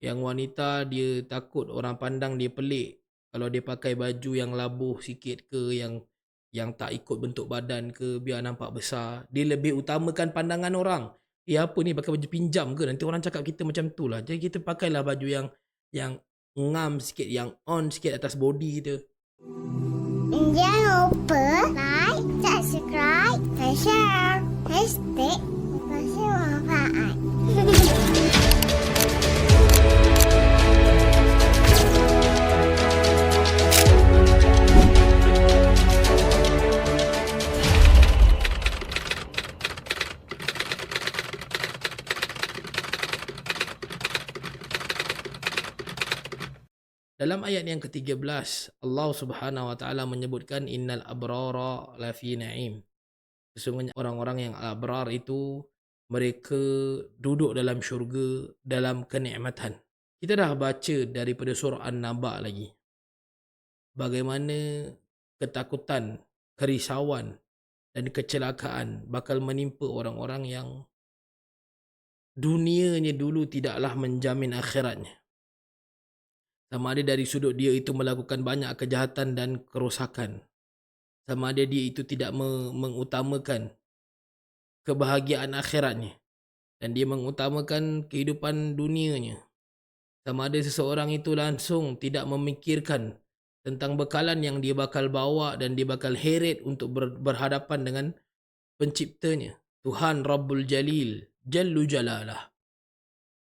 Yang wanita dia takut orang pandang dia pelik kalau dia pakai baju yang labuh sikit ke, yang tak ikut bentuk badan ke, biar nampak besar. Dia lebih utamakan pandangan orang. Apa ni pakai baju pinjam ke? Nanti orang cakap kita macam tu lah. Jadi kita pakailah baju yang ngam sikit, yang on sikit atas body kita. Jangan lupa like, subscribe, dan share. Hashtag Pasti Manfaat. Dalam ayat yang ke-13, Allah Subhanahu Wa Taala menyebutkan innal abrara lafi na'im. Sesungguhnya orang-orang yang abrar itu mereka duduk dalam syurga dalam kenikmatan. Kita dah baca daripada surah An-Naba lagi. Bagaimana ketakutan, kerisauan dan kecelakaan bakal menimpa orang-orang yang dunianya dulu tidaklah menjamin akhiratnya. Sama ada dari sudut dia itu melakukan banyak kejahatan dan kerosakan. Sama ada dia itu tidak mengutamakan kebahagiaan akhiratnya. Dan dia mengutamakan kehidupan dunianya. Sama ada seseorang itu langsung tidak memikirkan tentang bekalan yang dia bakal bawa dan dia bakal heret untuk berhadapan dengan penciptanya. Tuhan Rabbul Jalil, Jallu Jalalah.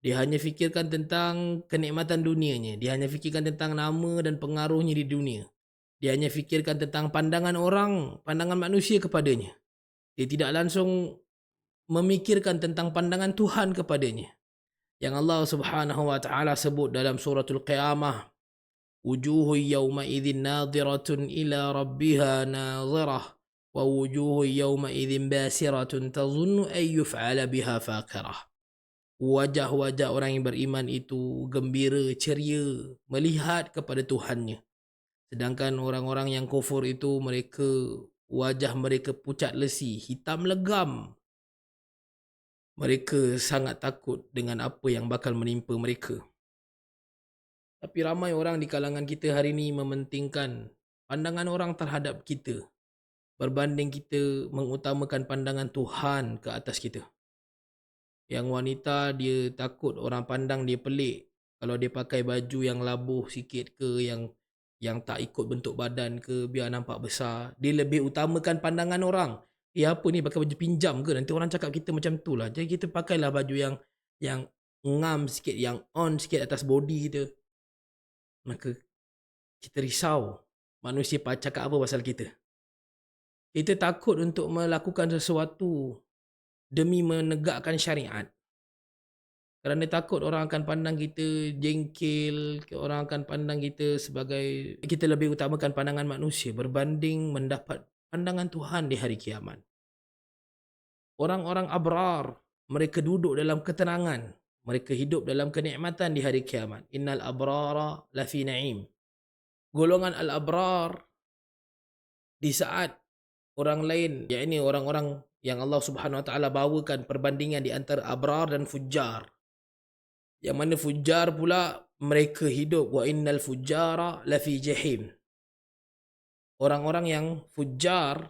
Dia hanya fikirkan tentang kenikmatan dunianya. Dia hanya fikirkan tentang nama dan pengaruhnya di dunia. Dia hanya fikirkan tentang pandangan orang, pandangan manusia kepadanya. Dia tidak langsung memikirkan tentang pandangan Tuhan kepadanya. Yang Allah Subhanahu Wa Taala sebut dalam suratul Qiyamah, wujuhu yawma idzin nadhiratun ila rabbiha nadhirah wa wujuhu yawma idzin basiratun tazunnu an yuf'ala biha faqirah. Wajah-wajah orang yang beriman itu gembira, ceria, melihat kepada Tuhannya. Sedangkan orang-orang yang kufur itu wajah mereka pucat lesi, hitam legam. Mereka sangat takut dengan apa yang bakal menimpa mereka. Tapi ramai orang di kalangan kita hari ini mementingkan pandangan orang terhadap kita berbanding kita mengutamakan pandangan Tuhan ke atas kita. Yang wanita dia takut orang pandang dia pelik kalau dia pakai baju yang labuh sikit ke, yang tak ikut bentuk badan ke, biar nampak besar. Dia lebih utamakan pandangan orang. Apa ni pakai baju pinjam ke? Nanti orang cakap kita macam tu lah. Jadi kita pakailah baju yang ngam sikit, yang on sikit atas body kita. Maka kita risau manusia cakap apa pasal kita. Kita takut untuk melakukan sesuatu demi menegakkan syariat. Kerana takut orang akan pandang kita jengkel, orang akan pandang kita sebagai, kita lebih utamakan pandangan manusia berbanding mendapat pandangan Tuhan di hari kiamat. Orang-orang abrar, mereka duduk dalam ketenangan, mereka hidup dalam kenikmatan di hari kiamat. Innal abrara lafi na'im. Golongan al-abrar di saat orang lain, yakni orang-orang yang Allah Subhanahu Wa Taala bawakan perbandingan di antara abrar dan fujjar. Yang mana fujjar pula mereka hidup wa innal fujjara lafi jahim. Orang-orang yang fujjar,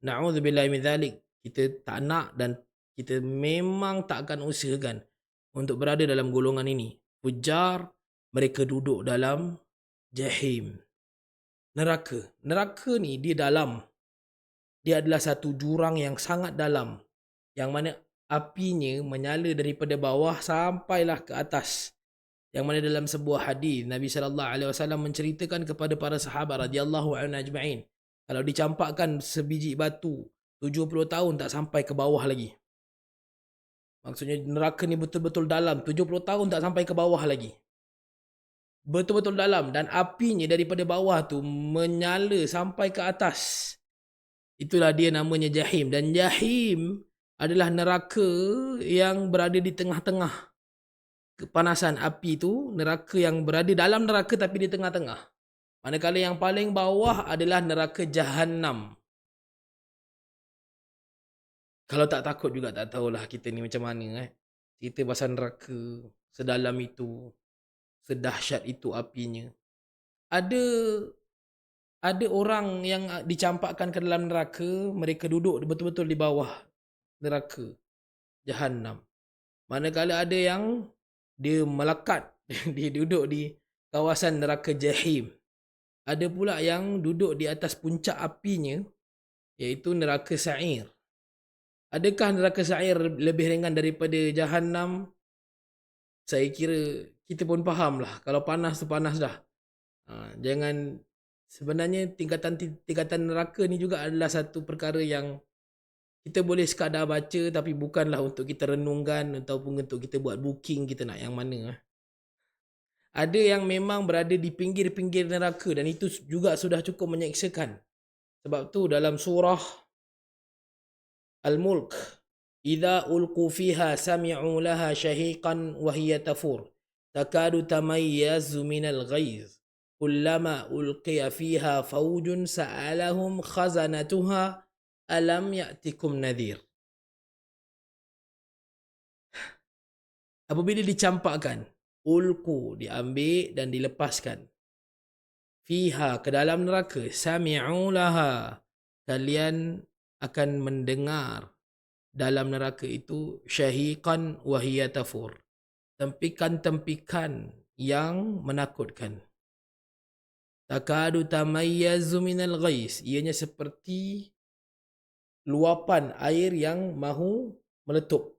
na'udzubillahi min dzalik, kita tak nak dan kita memang tak akan usahakan untuk berada dalam golongan ini. Fujjar, mereka duduk dalam jahim. Neraka. Neraka ni dia dalam. Dia adalah satu jurang yang sangat dalam. Yang mana apinya menyala daripada bawah sampailah ke atas. Yang mana dalam sebuah hadis Nabi SAW menceritakan kepada para sahabat radhiyallahu anhum ajma'in, kalau dicampakkan sebiji batu 70 tahun tak sampai ke bawah lagi. Maksudnya neraka ni betul-betul dalam, 70 tahun tak sampai ke bawah lagi. Betul-betul dalam, dan apinya daripada bawah tu menyala sampai ke atas. Itulah dia namanya jahim. Dan jahim adalah neraka yang berada di tengah-tengah kepanasan api tu. Neraka yang berada dalam neraka tapi di tengah-tengah. Manakala yang paling bawah adalah neraka Jahannam. Kalau tak takut juga tak tahulah kita ni macam mana. Cerita pasal neraka, sedalam itu, sedahsyat itu apinya. Ada ada orang yang dicampakkan ke dalam neraka, mereka duduk betul-betul di bawah neraka, Jahannam. Manakala ada yang dia melekat, dia duduk di kawasan neraka Jahim. Ada pula yang duduk di atas puncak apinya, iaitu neraka Sa'ir. Adakah neraka Sa'ir lebih ringan daripada Jahannam? Saya kira kita pun faham lah. Kalau panas tu panas dah. Jangan, sebenarnya tingkatan neraka ni juga adalah satu perkara yang kita boleh sekadar baca, tapi bukanlah untuk kita renungkan ataupun untuk kita buat booking kita nak yang mana. Ada yang memang berada di pinggir-pinggir neraka dan itu juga sudah cukup menyeksakan. Sebab tu dalam surah Al-Mulk, "Idza ulqu fiha sami'u laha shahiqan wa hiya tafur. Takadu tamayyazu minal ghaiz. Kullama ulqiya fiha faujun sa'alahum khazanatuha alam ya'tikum nadhir." Apabila dicampakkan, ulqu diambil dan dilepaskan, fiha ke dalam neraka, sami'u laha, kalian akan mendengar dalam neraka itu syahiqan wa hiya tafur, tempikan-tempikan yang menakutkan. Takadu tamayyazu minal ghais, ianya seperti luapan air yang mahu meletup.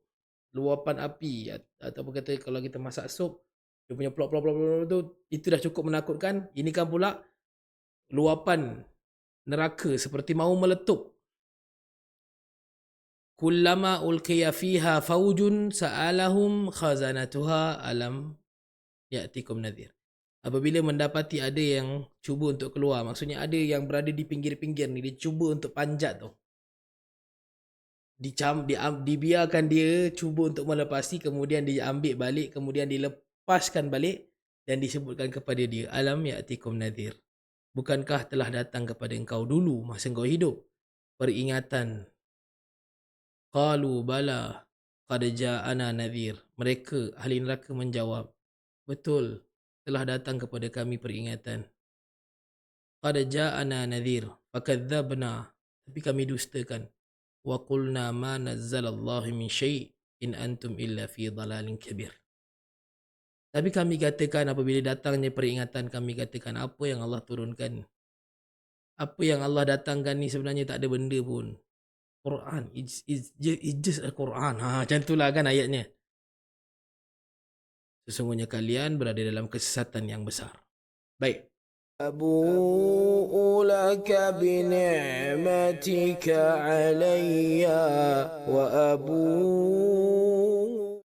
Luapan api, ataupun kata kalau kita masak sup, dia punya pelok-pelok tu, itu dah cukup menakutkan. Ini kan pula luapan neraka seperti mahu meletup. Kullama ulqiya fiha faujun sa'alahum khazanatuha alam ya'tikum nadhir. Apabila mendapati ada yang cuba untuk keluar, maksudnya ada yang berada di pinggir-pinggir ni, dia cuba untuk panjat tu. Dibiarkan dia cuba untuk melepasi, kemudian diambil balik, kemudian dilepaskan balik dan disebutkan kepada dia, alam ya'tikum nadhir. Bukankah telah datang kepada engkau dulu masa engkau hidup peringatan? Qalu bala qad ja'ana nadhir. Mereka ahli neraka menjawab, betul, telah datang kepada kami peringatan. Qad ja'ana nadhir fakadzabna, tapi kami dustakan. Wa qulna ma nazzalallahu min syai' in antum illa fi dhalalin kabir. Tapi kami katakan apabila datangnya peringatan, kami katakan apa yang Allah turunkan, apa yang Allah datangkan ni sebenarnya tak ada benda pun. Quran, it's just Al-Quran. Macam itulah kan ayatnya. Sesungguhnya kalian berada dalam kesesatan yang besar. Baik. أبوء لك بنعمتك علي وأبوء